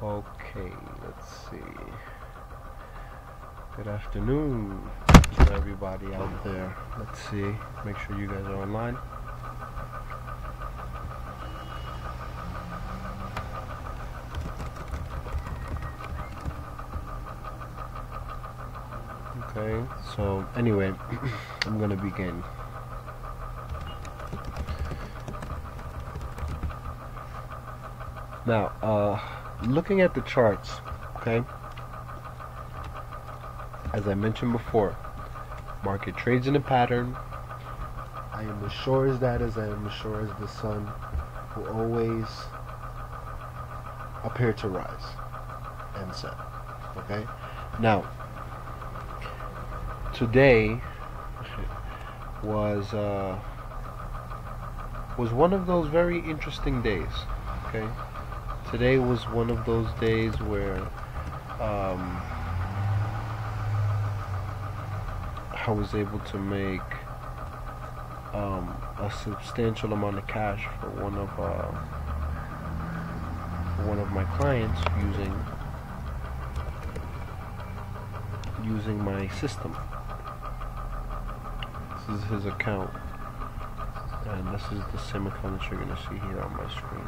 Okay, let's see. Good afternoon to everybody out there. Let's see. Make sure you guys are online. Okay, so anyway, I'm gonna begin. Now, looking at the charts, okay, as I mentioned before, market trades in a pattern. I am as sure as that as I am as sure as the sun will always appear to rise and set. Okay, now today was one of those very interesting days. Okay, today was one of those days where I was able to make a substantial amount of cash for one of my clients using my system. This is his account, and this is the same account that you're gonna see here on my screen.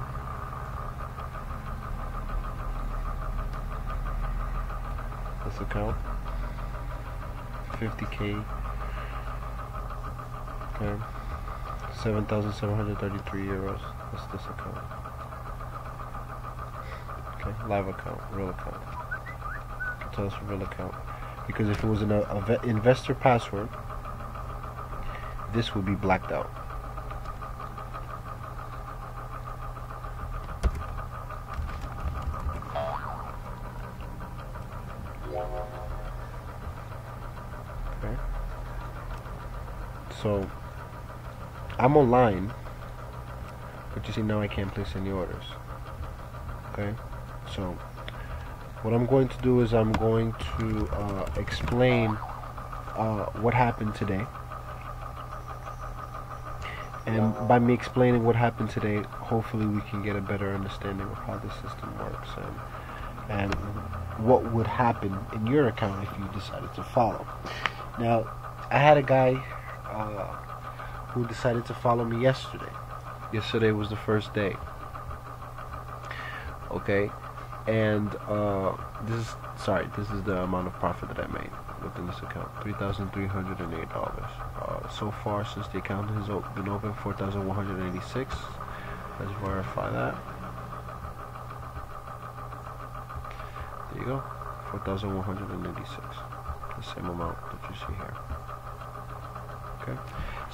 This account, 50K, okay, 7,733 euros. That's this account. Okay, live account, real account. You can tell it's a real account because if it was an investor password, this would be blacked out. Okay. So I'm online, but you see now I can't place any orders. Okay. So what I'm going to do is I'm going to explain what happened today. And by me explaining what happened today, hopefully we can get a better understanding of how the system works and what would happen in your account if you decided to follow. Now, I had a guy who decided to follow me yesterday. Yesterday was the first day. Okay, and this is the amount of profit that I made within this account, $3,308. So far since the account has been open, 4,186. Let's verify that. There you go, 4,186. The same amount that you see here. Okay.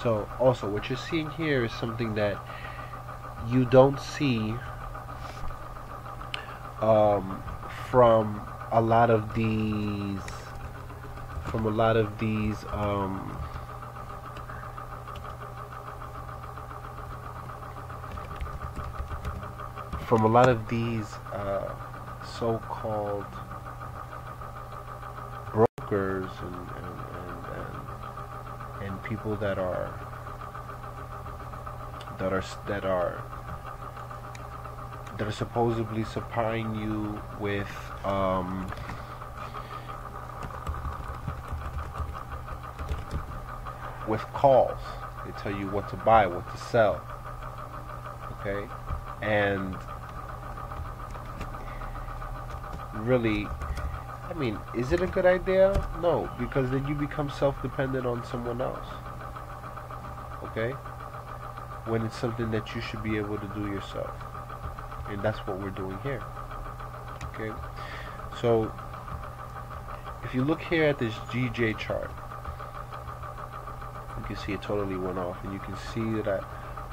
So also, what you're seeing here is something that you don't see from a lot of these so-called brokers and people that are supposedly supplying you with calls. They tell you what to buy, what to sell. Okay, and really, I mean, is it a good idea? No, because then you become self-dependent on someone else. Okay, when it's something that you should be able to do yourself. And that's what we're doing here. Okay, so if you look here at this GJ chart, you can see it totally went off, and you can see that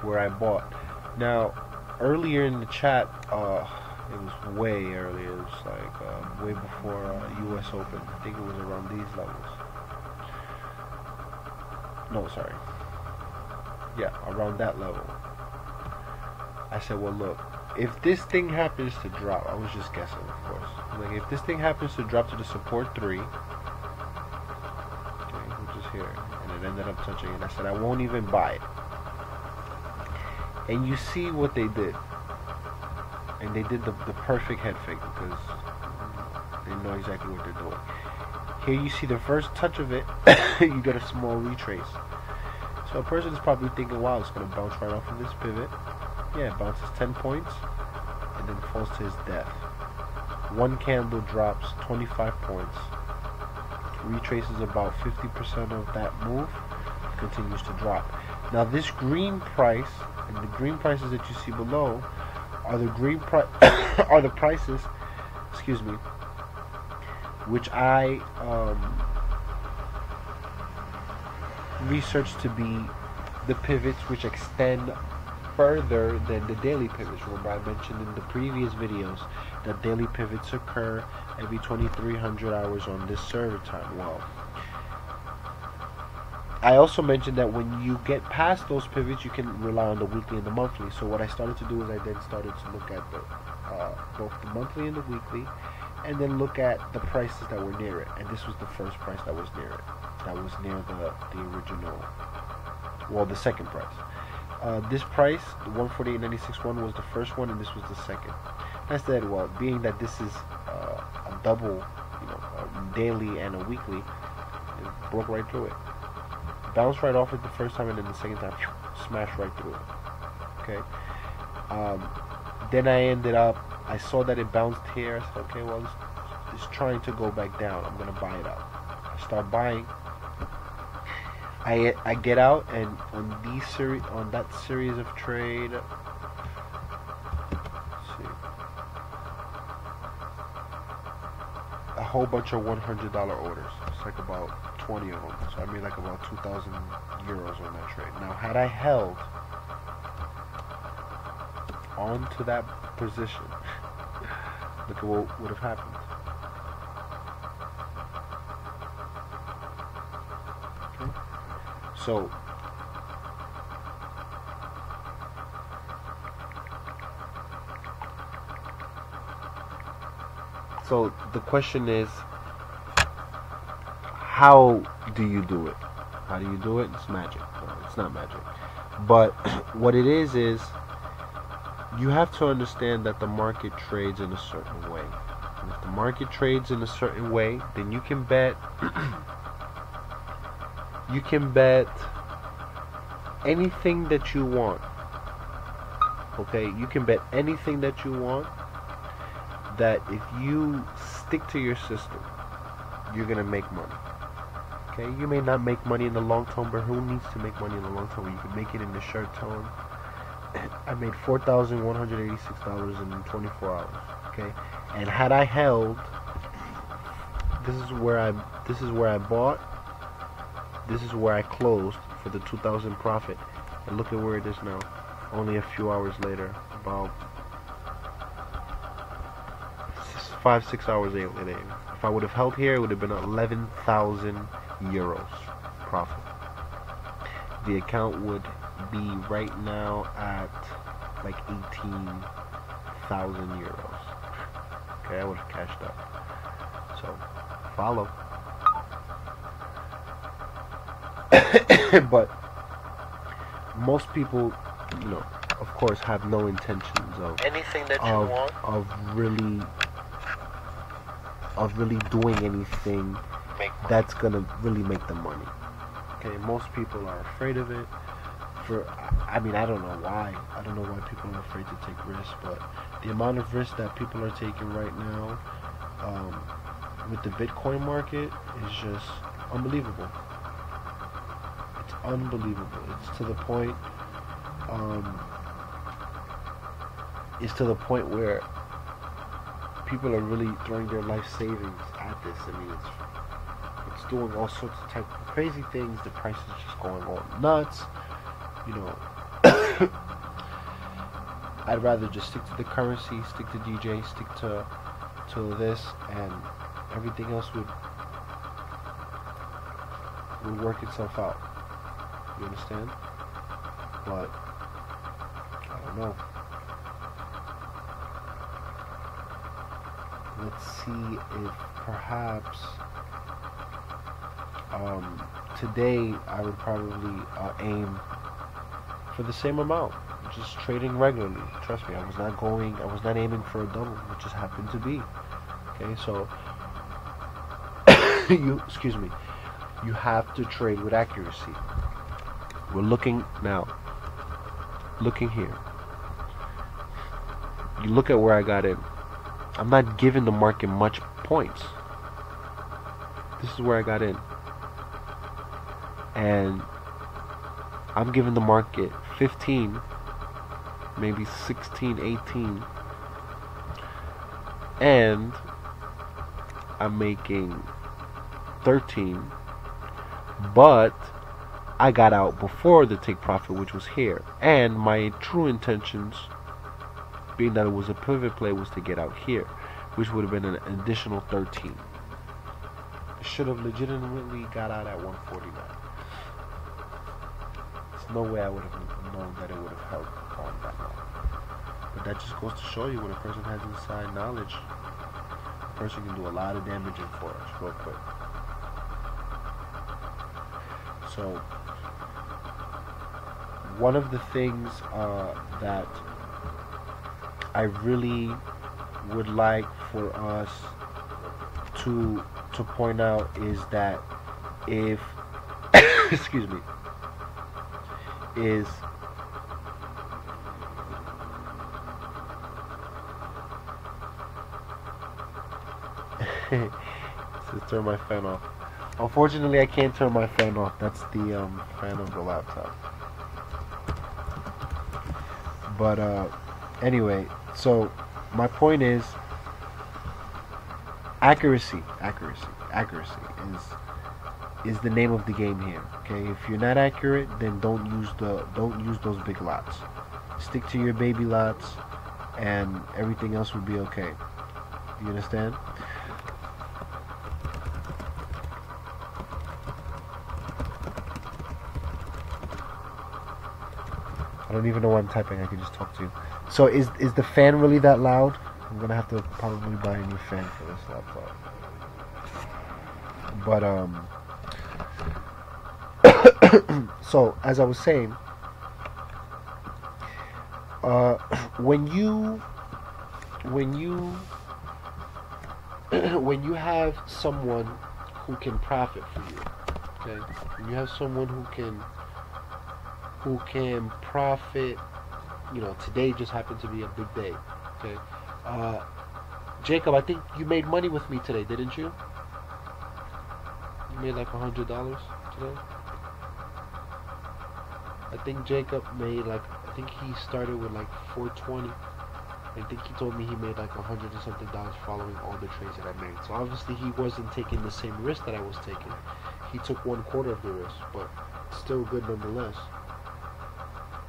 where I bought. Now, earlier in the chat, it was way earlier. It was like way before U.S. Open. I think it was around these levels. No, sorry. Yeah, around that level. I said, well, look, if this thing happens to drop, I was just guessing, of course. Like, if this thing happens to drop to the support 3, okay, which is here, and it ended up touching it, I said, I won't even buy it. And you see what they did. and they did the perfect head fake because they know exactly what they're doing. Here you see the first touch of it, you get a small retrace. So a person is probably thinking, wow, it's going to bounce right off of this pivot. Yeah, it bounces 10 points and then falls to his death. One candle drops 25 points, retraces about 50% of that move, continues to drop. Now this green price and the green prices that you see below are the are the prices, excuse me, which I researched to be the pivots which extend further than the daily pivots. Remember, I mentioned in the previous videos that daily pivots occur every 2300 hours on this server time. Well, I also mentioned that when you get past those pivots, you can rely on the weekly and the monthly. So what I started to do is I then started to look at the both the monthly and the weekly, and then look at the prices that were near it. And this was the first price that was near it. That was near the original, well, the second price. This price, the 148.96 was the first one, and this was the second. I said, well, being that this is a double, a daily and a weekly, it broke right through it. Bounced right off it the first time, and then the second time, smashed right through it. Okay. Then I saw that it bounced here. I said, okay, well, it's trying to go back down. I'm gonna buy it out. I start buying. I get out, and on that series of trade, let's see, a whole bunch of $100 orders. It's like about 20 of them. So I made like about 2,000 euros on that trade. Now, had I held on to that position, look at what would have happened. Okay. So the question is, how do you do it? How do you do it? It's magic. No, it's not magic. But what it is you have to understand that the market trades in a certain way. And if the market trades in a certain way, then you can bet anything that you want. Okay? You can bet anything that you want that if you stick to your system, you're gonna make money. Okay, you may not make money in the long term, but who needs to make money in the long term? You can make it in the short term. I made $4,186 in 24 hours. Okay, and had I held, this is where I bought, this is where I closed for the 2,000 profit, and look at where it is now. Only a few hours later, about 5-6 hours later. If I would have held here, it would have been 11,000 euros profit. The account would be right now at like 18,000 euros. Okay, I would have cashed up. So follow. But most people, of course, have no intentions of anything that you want of really doing anything that's gonna really make them money. Okay, most people are afraid of it. I don't know why. I don't know why people are afraid to take risks, but the amount of risk that people are taking right now with the Bitcoin market is just unbelievable. It's unbelievable. It's to the point. It's to the point where people are really throwing their life savings at this. I mean, it's doing all sorts of type of crazy things. The price is just going all nuts. I'd rather just stick to the currency, stick to DJ, stick to this, and everything else would work itself out. You understand? But I don't know. Let's see if perhaps today I would probably aim for the same amount, just trading regularly. Trust me, I was not aiming for a double. It just happened to be. Okay, so excuse me, you have to trade with accuracy. We're looking now. Looking here. You look at where I got in. I'm not giving the market much points. This is where I got in. And I'm giving the market 15, maybe 16, 18. And I'm making 13. But I got out before the take profit, which was here. And my true intentions, being that it was a pivot play, was to get out here, which would have been an additional 13. Should have legitimately got out at 149. There's no way I would have known that it would have held on that long. But that just goes to show you when a person has inside knowledge, a person can do a lot of damage in Forex real quick. So one of the things that I really would like for us to point out is that if excuse me, is to turn my fan off. Unfortunately, I can't turn my fan off. That's the fan of the laptop. But anyway, so my point is accuracy is the name of the game here. Okay, if you're not accurate, then don't use those big lots. Stick to your baby lots, and everything else will be okay. You understand? I don't even know what I'm typing. I can just talk to you. So is the fan really that loud? I'm gonna have to probably buy a new fan for this laptop. But so as I was saying, when you have someone who can profit for you, okay, when you have someone who can profit, you know, today just happened to be a big day, okay. Jacob, I think you made money with me today, didn't you? You made like $100 today. I think Jacob made like, I think he started with like 420. I think he told me he made like $100 and something following all the trades that I made. So obviously he wasn't taking the same risk that I was taking. He took 1/4 of the risk, but still good nonetheless.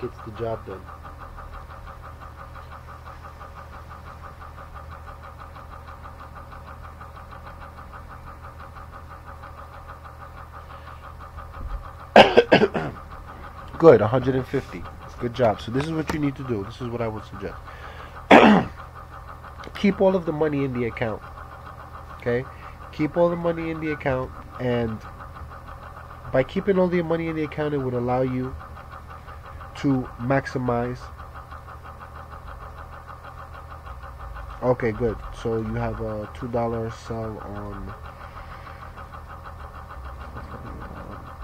Gets the job done. Good, 150. Good job. So this is what you need to do. This is what I would suggest. Keep all of the money in the account. Okay? Keep all the money in the account, and by keeping all the money in the account, it would allow you to maximize. Okay, good. So you have a $2 sell on.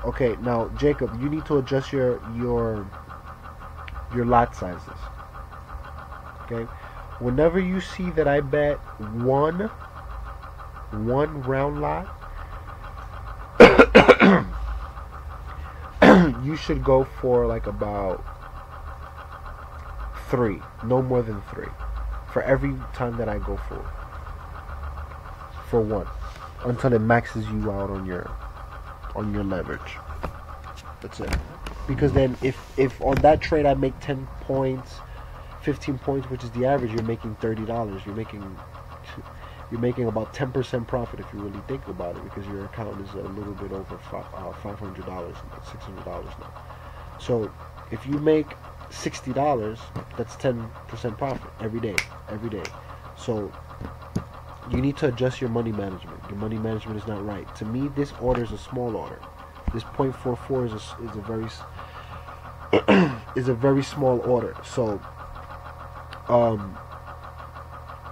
Okay, now Jacob, you need to adjust your lot sizes. Okay, whenever you see that I bet one round lot, you should go for like about 3, no more than 3, for every time that I go for one, until it maxes you out on your leverage. That's it. Because then if on that trade I make 10 points, 15 points, which is the average, you're making $30. You're making about 10% profit if you really think about it, because your account is a little bit over $500, $600 now. So if you make $60, that's 10% profit every day. So you need to adjust your money management. Your money management is not right. To me, this order is a small order. This 0.44 is a very is a very small order. So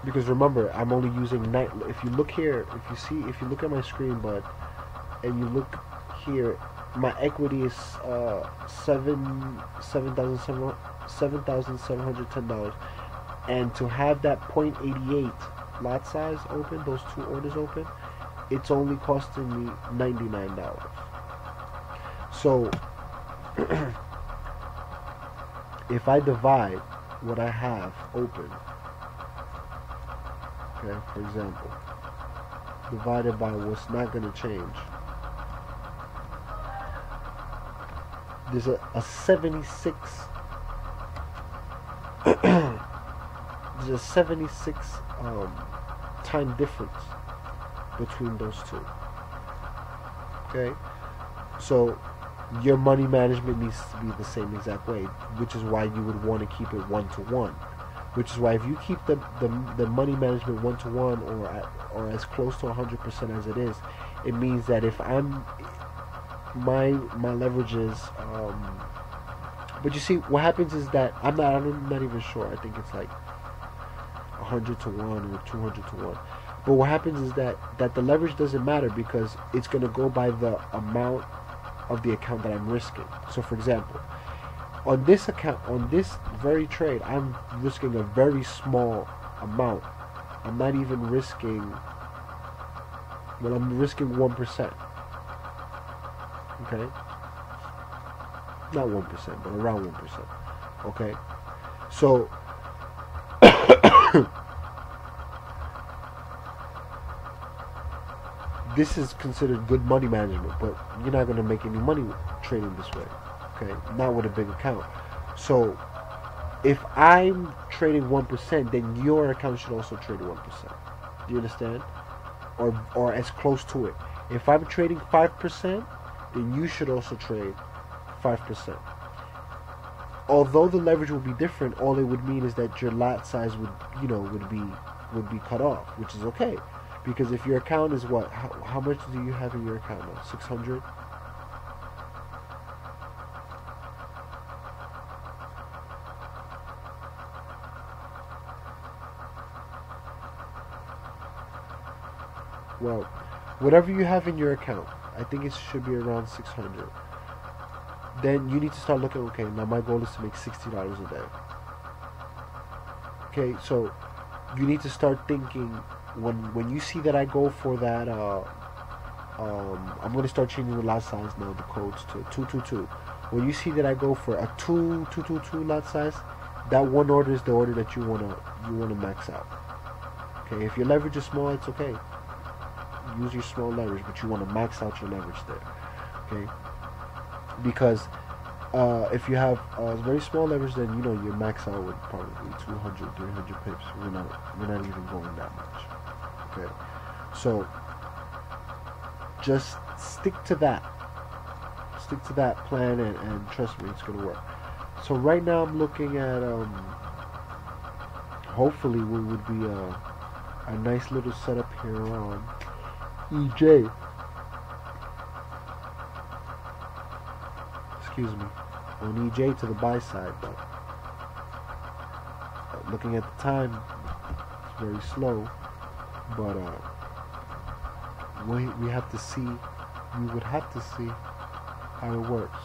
because remember, I'm only using night. If you look here, if you look at my screen, bud, and you look here, my equity is $7,710, and to have that 0.88 lot size open, those two orders open, it's only costing me $99. So if I divide what I have open, okay, for example, divided by what's not going to change, there's a 76 there's a 76 time difference between those two. Okay, so your money management needs to be the same exact way, which is why you would want to keep it 1-to-1. Which is why if you keep the money management 1-to-1 or as close to 100% as it is, it means that if I'm my leverage is but you see what happens is that I'm not even sure. I think it's like 100-to-1 or 200-to-1. But what happens is that the leverage doesn't matter because it's going to go by the amount of the account that I'm risking. So for example, on this account, on this very trade, I'm risking a very small amount. I'm not even risking, well, I'm risking 1%. Okay? Not 1%, but around 1%. Okay? So, this is considered good money management, but you're not going to make any money trading this way. Okay? Not with a big account. So, if I'm trading 1%, then your account should also trade 1%. Do you understand? Or as close to it. If I'm trading 5%, then you should also trade 5%. Although the leverage will be different, all it would mean is that your lot size would be cut off, which is okay. Because if your account is what? How much do you have in your account now? 600? Well, whatever you have in your account, I think it should be around 600. Then you need to start looking, okay, now my goal is to make $60 a day. Okay, so you need to start thinking, when you see that I go for that, I'm going to start changing the lot size now, the codes to 222. When you see that I go for a 222 lot size, that one order is the order that you want to max out. Okay, if your leverage is small, it's okay. Use your small leverage, but you want to max out your leverage there. Okay, because if you have very small leverage, then you max out with probably 200, 300 pips. We're not even going that much. Okay, so just stick to that plan, and trust me, it's gonna work. So right now I'm looking at hopefully what would be a nice little setup here on EJ. Excuse me, on EJ to the buy side, but looking at the time, it's very slow. But we have to see. We would have to see how it works.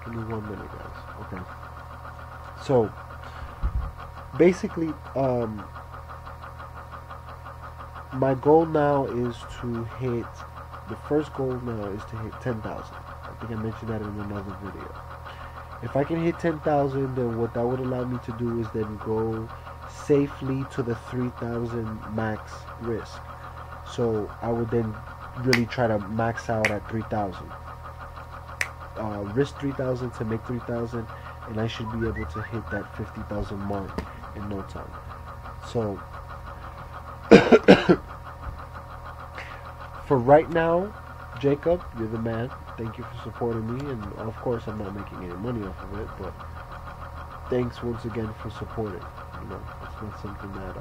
Give me 1 minute, guys. Okay. So, basically, my goal now is to hit, the first goal now is to hit 10,000. I think I mentioned that in another video. If I can hit 10,000, then what that would allow me to do is then go safely to the 3,000 max risk. So, I would then really try to max out at 3,000. Risk 3,000 to make 3,000, and I should be able to hit that 50,000 mark in no time. So For right now, Jacob, you're the man. Thank you for supporting me, and of course I'm not making any money off of it, but thanks once again for supporting. You know, it's not something that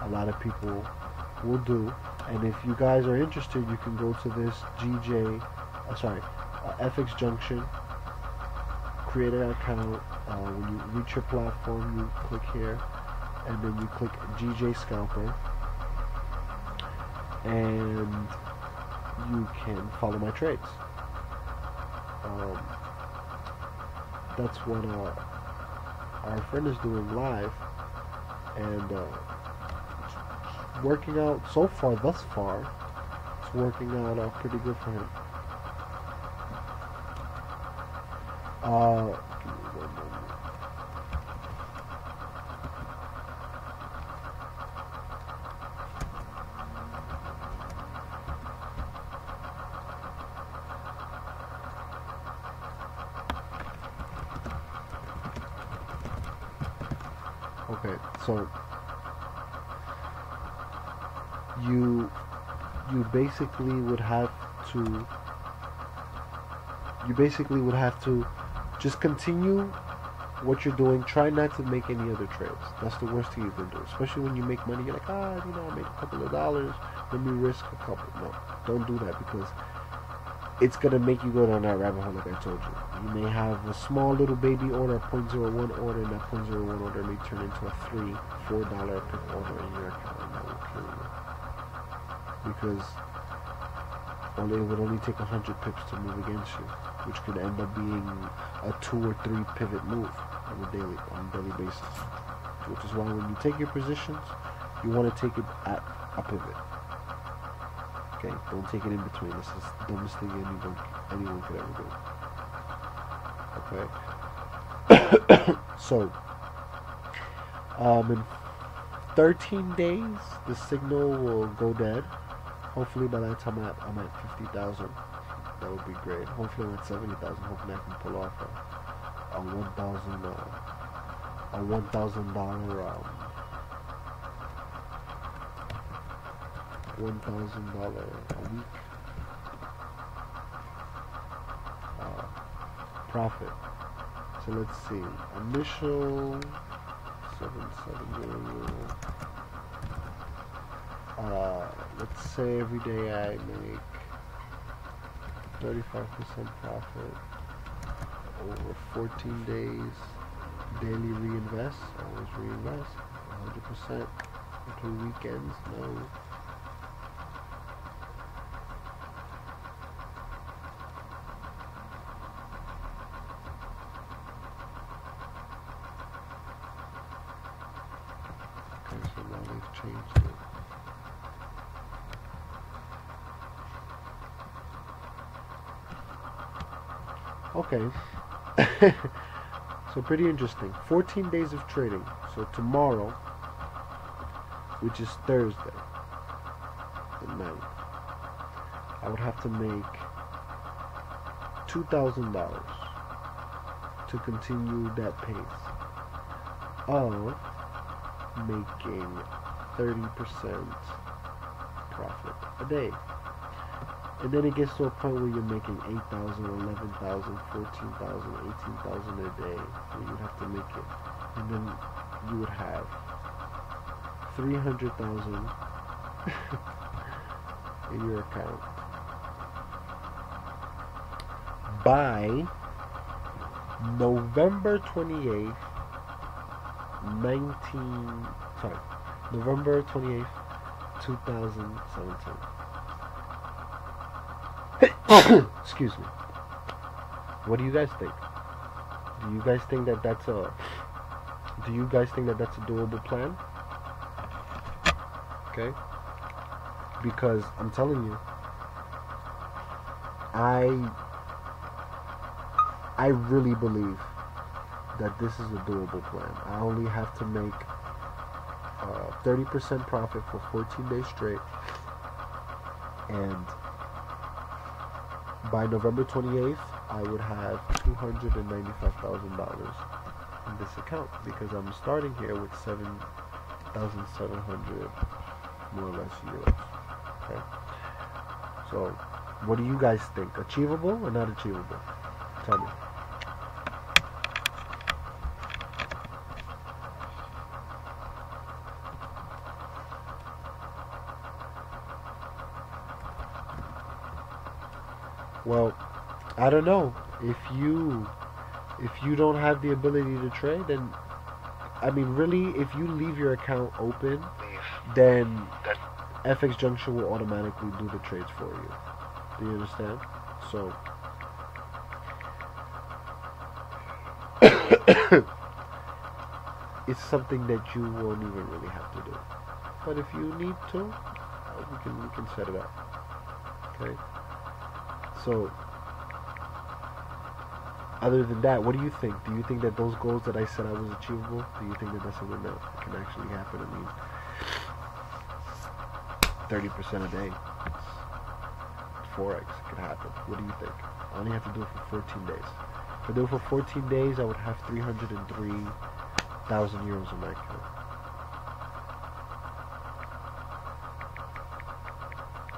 a lot of people will do. And if you guys are interested, you can go to this FX Junction, create an account. When you reach your platform, you click here, and then you click GJscalper, and you can follow my trades. That's what our friend is doing live, and it's working out so far. Thus far, it's working out pretty good for him. Give me 1 moment. Okay, so you basically would have to just continue what you're doing. Try not to make any other trades. That's the worst thing you can do. Especially when you make money, you're like, I made a couple of dollars. Let me risk a couple. No, don't do that, because it's gonna make you go down that rabbit hole, like I told you. You may have a small little baby order, a 0.01 order, and that 0.01 order may turn into a $3-4 per order in your account, and that will kill you. Because it would only take 100 pips to move against you, which could end up being a 2 or 3 pivot move on a daily basis. Which is why when you take your positions, you want to take it at a pivot. Okay, don't take it in between. This is the dumbest thing anyone could ever do. Okay. So, in 13 days, the signal will go dead. Hopefully by that time I'm at 50,000. That would be great. Hopefully I'm at 70,000. Hopefully I can pull off a $1,000 a week profit. So let's see. Initial 770. Let's say every day I make 35% profit over 14 days. Daily reinvest, always reinvest 100%. Include weekends, no. Okay, so now they've changed it. Okay, so pretty interesting. 14 days of trading. So tomorrow, which is Thursday, the 9th, I would have to make $2,000 to continue that pace of making 30% profit a day. And then it gets to a point where you're making 8,000, 11,000, 14,000, 18,000 a day. So you'd have to make it. And then you would have 300,000 in your account by November 28th, November 28th, 2017. Excuse me. What do you guys think? Do you guys think that that's a doable plan? Okay? Because I'm telling you, I really believe that this is a doable plan. I only have to make 30% profit for 14 days straight, and by November 28th, I would have $295,000 in this account, because I'm starting here with 7,700 more or less euros. Okay. So, what do you guys think? Achievable or not achievable? Tell me. Well, I don't know. If you don't have the ability to trade, then I mean, really, if you leave your account open, then FX Junction will automatically do the trades for you. Do you understand? So it's something that you won't even really have to do. But if you need to, we can set it up. Okay. So other than that, what do you think? Do you think that those goals that I said I was achievable? Do you think that that's something that can actually happen? I mean, 30% a day. It's Forex. It could happen. What do you think? I only have to do it for 14 days. If I do it for 14 days, I would have 303,000 euros in my account.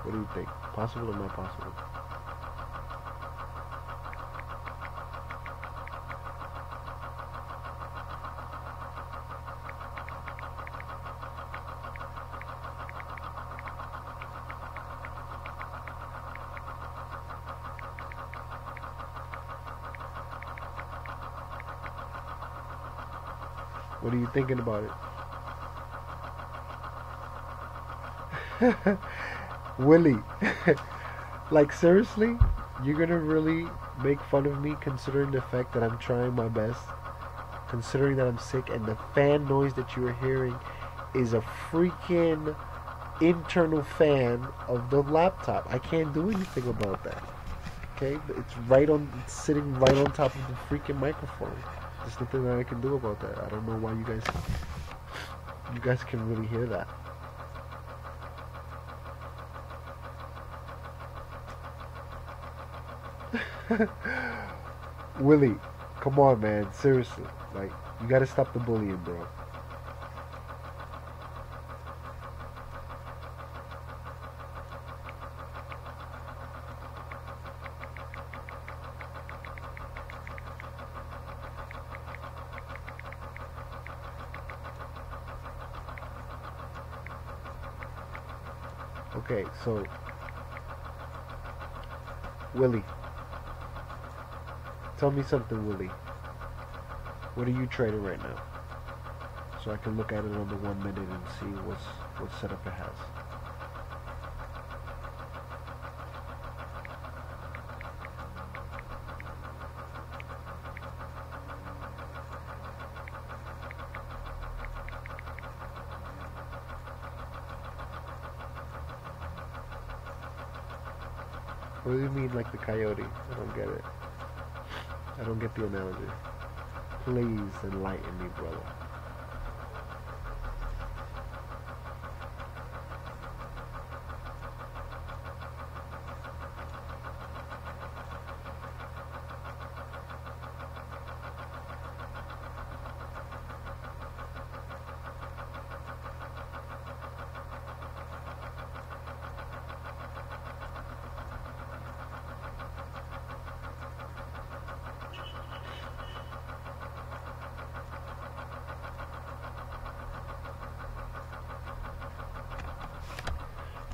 What do you think? Possible or not possible? What are you thinking about it? Willie, like seriously, you're gonna really make fun of me considering the fact that I'm trying my best, considering that I'm sick, and the fan noise that you are hearing is a freaking internal fan of the laptop. I can't do anything about that. Okay, it's sitting right on top of the freaking microphone. There's nothing that I can do about that. I don't know why you guys can really hear that. Willie, come on, man. Seriously, like, you gotta stop the bullying, bro. Okay, so Willie, tell me something, Willie. What are you trading right now? So I can look at it on the 1 minute and see what setup it has. What do you mean, like the coyote? I don't get it. I don't get the analogy. Please enlighten me, brother.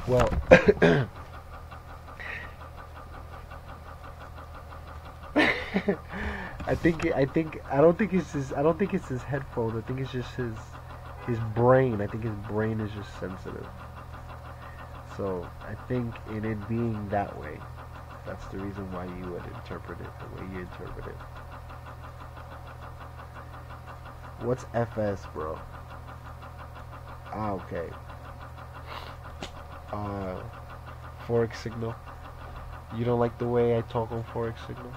Well, I don't think it's his headphones. I think it's just his brain. I think his brain is just sensitive. So I think in it being that way, that's the reason why you would interpret it the way you interpret it. What's FS, bro? Ah, okay. Forex signal. You don't like the way I talk on Forex signal?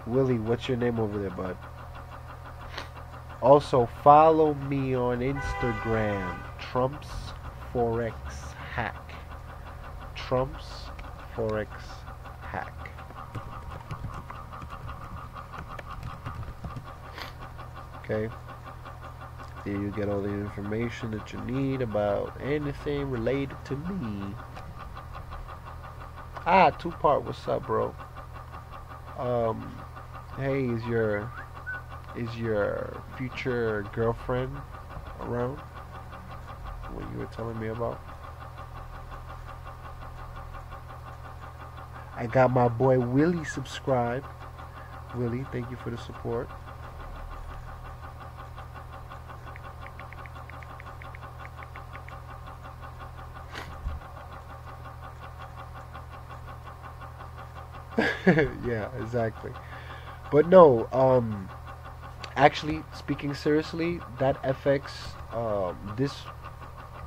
Willie, what's your name over there, bud? Also, follow me on Instagram, Trump's Forex Hack. Trump's Forex Hack. Okay? There you get all the information that you need about anything related to me. Ah, two-part, what's up, bro? Hey, is your future girlfriend around? What you were telling me about? I got my boy Willie subscribed. Willie, thank you for the support. Yeah, exactly. But no, actually, speaking seriously, that FX, this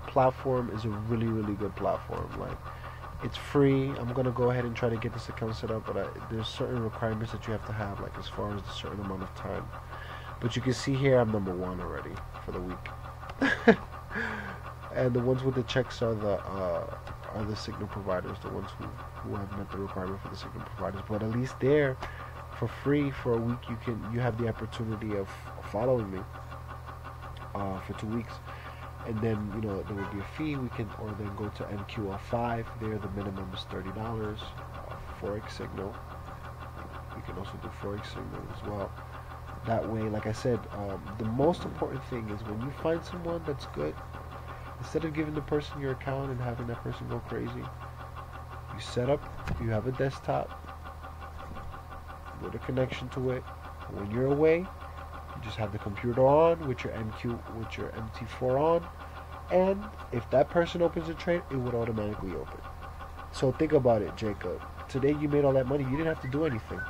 platform is a really, really good platform. Like, it's free. I'm gonna go ahead and try to get this account set up, but there's certain requirements that you have to have, like as far as a certain amount of time. But you can see here, I'm #1 already for the week. And the ones with the checks are the signal providers, the ones who have met the requirement for the signal providers. But at least there, for free for a week, you have the opportunity of following me for 2 weeks, and then there will be a fee. We can or then go to MQL5. There, the minimum is $30. Forex signal. You can also do Forex signal as well. That way, like I said, the most important thing is when you find someone that's good, instead of giving the person your account and having that person go crazy, you set up, you have a desktop with a connection to it. When you're away, you just have the computer on with your MT4 on, and if that person opens a trade, it would automatically open. So think about it, Jacob. Today you made all that money. You didn't have to do anything.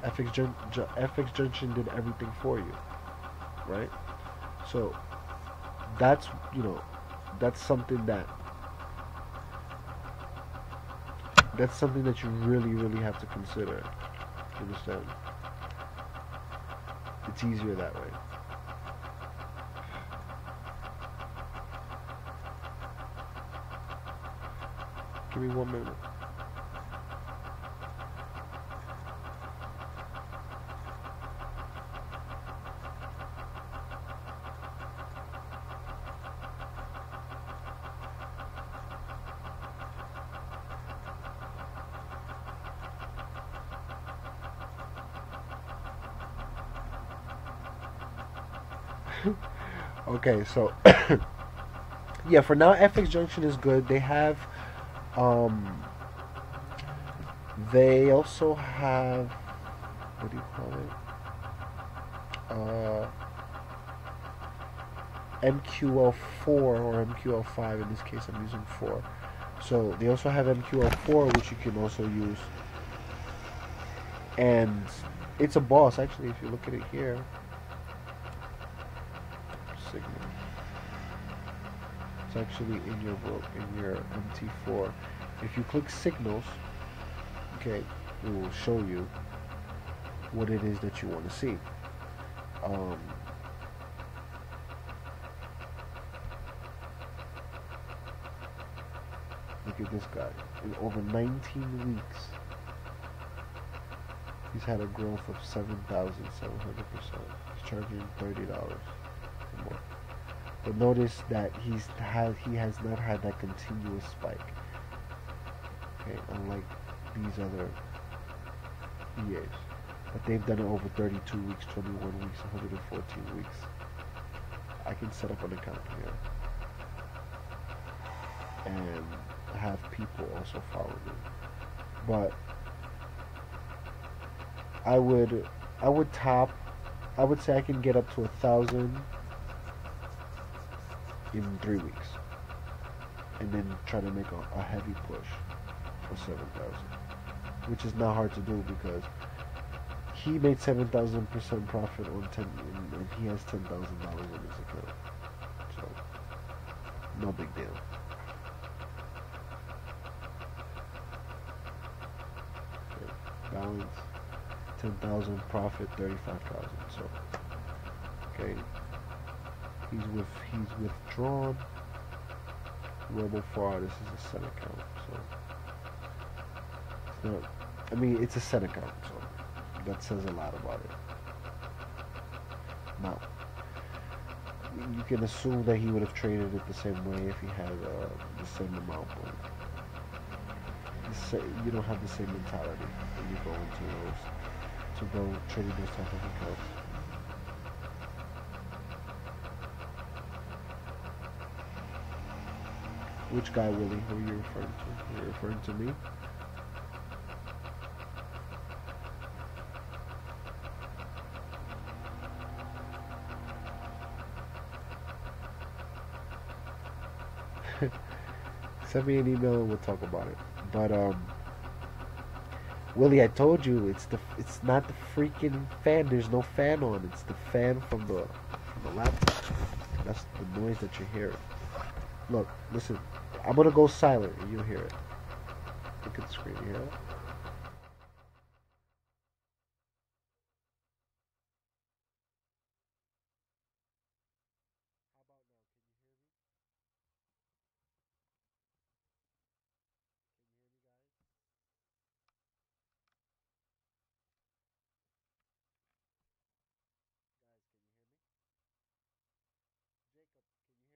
FX Junction did everything for you, right? So that's something that you really, really have to consider. You understand? It's easier that way. Give me 1 minute. Okay, so yeah, for now FX Junction is good. They have they also have, what do you call it? MQL4 or MQL5. In this case, I'm using 4. So they also have MQL4, which you can also use, and it's a boss actually. If you look at it here, signal. It's actually in your MT4. If you click signals, okay, it will show you what it is that you want to see. Look at this guy. In over 19 weeks, he's had a growth of 7,700%. He's charging $30 or more. But notice that he has not had that continuous spike. Okay, unlike these other EAs. But they've done it over 32 weeks, 21 weeks, 114 weeks. I can set up an account here and have people also follow me. But I would say I can get up to 1,000 in 3 weeks, and then try to make a heavy push for 7,000, which is not hard to do because he made 7,000% profit on 10, and he has $10,000 in his account, so no big deal. Okay. Balance 10,000, profit 35,000. So Okay, he's withdrawn. Robo fraud. This is a set account, so it's not. I mean, it's a set account, so that says a lot about it. Now, you can assume that he would have traded it the same way if he had the same amount, but you don't have the same mentality when you go into those to go trading those type of accounts. Which guy, Willie? Who are you referring to? You're referring to me? Send me an email and we'll talk about it. But Willie, I told you it's not the freaking fan. There's no fan on. It's the fan from the laptop. That's the noise that you're hearing. Look, listen. I'm gonna go silent and you'll hear it. Look at the screen. You hear it? How about now? Can you hear me? Can you hear me, guys? Guys, can you hear me? Jacob, can you hear me? If you can hear me, type 69. If you hear me loud and clear.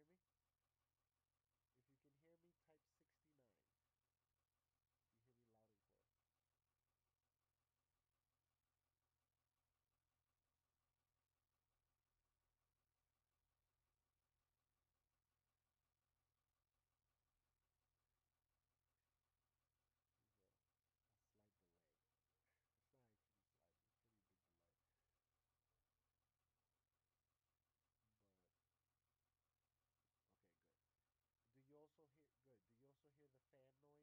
There's a slight delay. It's not actually slight, it's pretty big delay. But okay, good. Do you also hear good? Do you also hear the fan noise, Mr.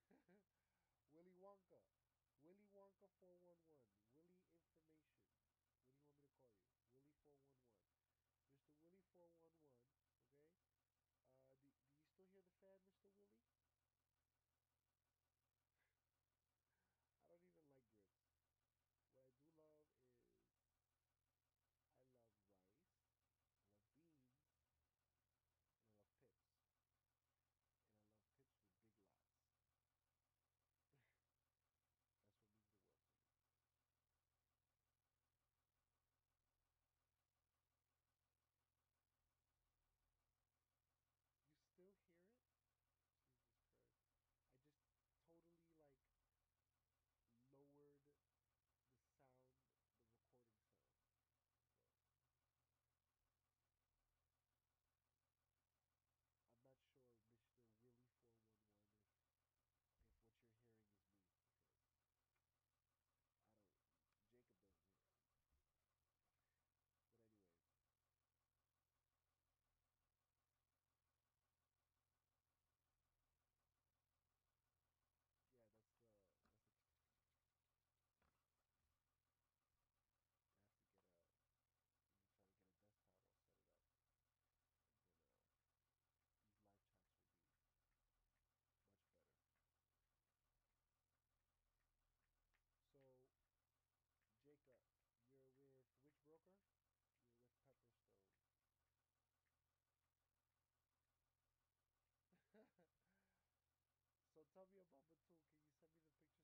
Sensitive Ears? Willy Wonka. Willy Wonka 411. Willy Information. What do you want me to call you? Willy 411. Mr. Willy 411. Okay? Do you still hear the fan, Mr. Willy? I don't even like grits. What I do love is I love rice, I love beans, and I love pips. And I love pips with big lots. That's what means the world to me. You still hear it? Jesus Christ. I just totally like lowered the sound, the recording sound. So I'm not sure, Mr. Willie 411, if what you're hearing is me because I don't. Jacob doesn't hear it. But anyways, yeah, that's a. I have to get a. Let me try to get a desktop. I'll set it up, and then these live chats will be much better. So, Jacob, you're with which broker? You're with Pepperstone. So tell me about Batul. Can you send me the pictures